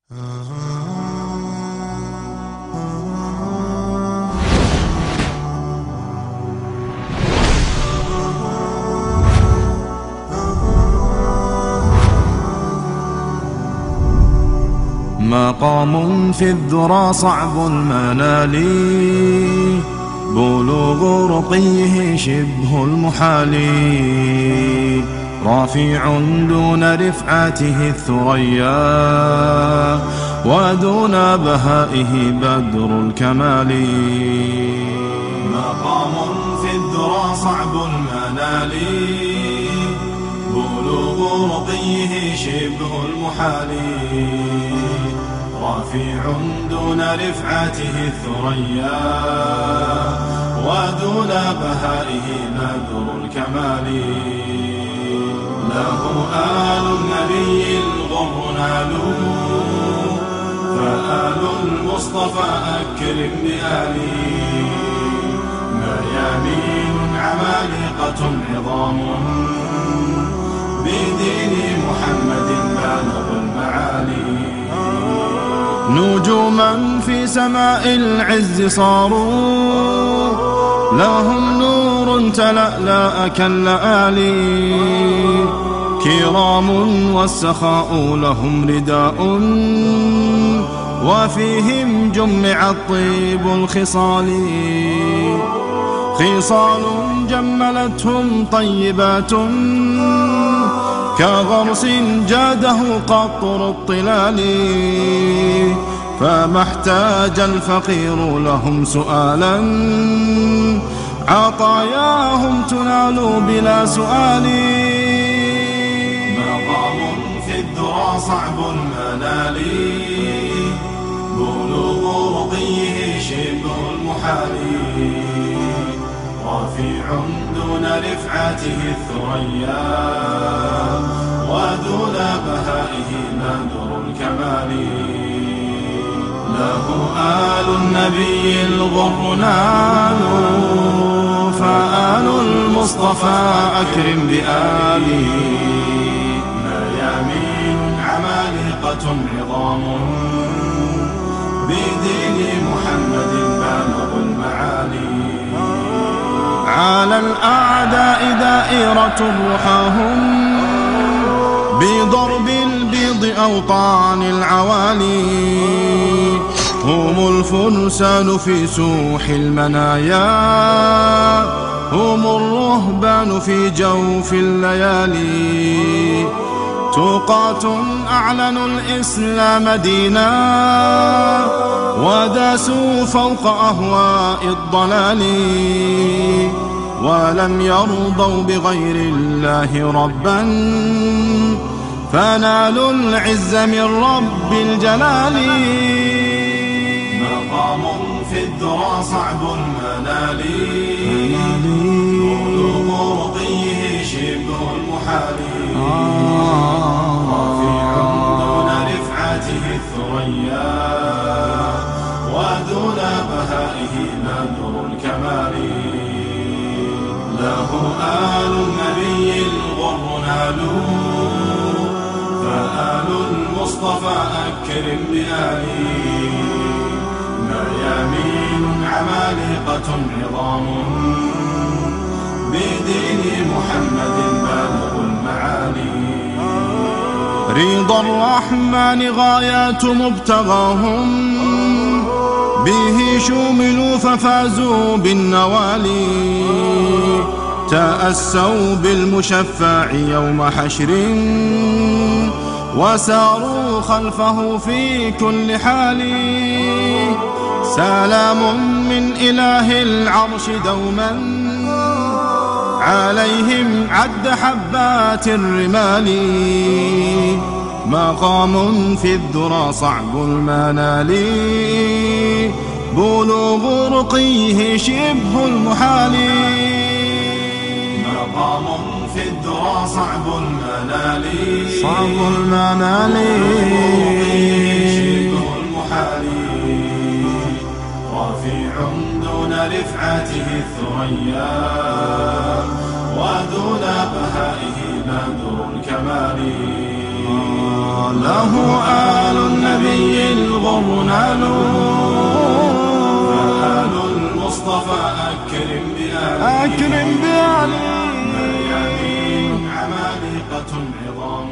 مقام في الذرى صعب المنال، بلوغ رقيه شبه المحال، رافع دون رفعته الثريا، ودون بهائه بدر الكمال. مقام في الذرى صعب المنال، بلوغ رقيه شبه المحال، رافع دون رفعته الثريا، ودون بهائه بدر الكمال. له آل النبي الغر نالوا، فآل المصطفى أكرم بآله، ميامين عمالقة عظام، بدين محمد بالغ المعالي. نجوما في سماء العز صاروا، لهم نور تلألأ كاللآلي، كرام والسخاء لهم رداء، وفيهم جمع الطيب الخصال، خصال جملتهم طيبات، كغرس جاده قطر الطلال، فما احتاج الفقير لهم سؤالا، عطاياهم تنال بلا سؤال. مقام في الذرى صعب المنال، بلوغ رقيه شبه المحال، رافع دون رفعته الثريا، ودون بهائه بدر الكمال. له آل النبي الغر نالوا، فآل المصطفى أكرم بآله، ميامين عمالقة عظام، بدين محمد بالغ المعالي. على الأعداء دائرة رحاهم، بضرب البيض أوطان العوالي، هم الفرسان في سوح المنايا، هم الرهبان في جوف الليالي، تقاة أعلنوا الإسلام دينا، وداسوا فوق أهواء الضلال، ولم يرضوا بغير الله ربا، فنالوا العز من رب الجلال. مقام في الذرى صعب المنال، بلوغ رقيه شبه المحال، رافع دون رفعته الثريا، ودون بهائه بدر الكمال. له آل النبي الغر نالوا، فآل المصطفى أكرم بآله، ميامين عمالقة عظام، بدين محمد بالغ المعالي. رضا الرحمن غايات مبتغاهم، به شملوا ففازوا بالنوالي، تأسوا بالمشفع يوم حشر، وساروا خلفه في كل حال. سلام من إله العرش دوما، عليهم عد حبات الرمال. مقام في الذرى صعب المنال، بلوغ رقيه شبه المحال. مقام في الذرى صعب المنال، صعب المنال، شبه المحال، رافع دون رفعته الثريا، ودون بهائه بدر الكمال. له آل النبي الغر نالوا. فآل المصطفى أكرم بآله. مريم عمالقة عظام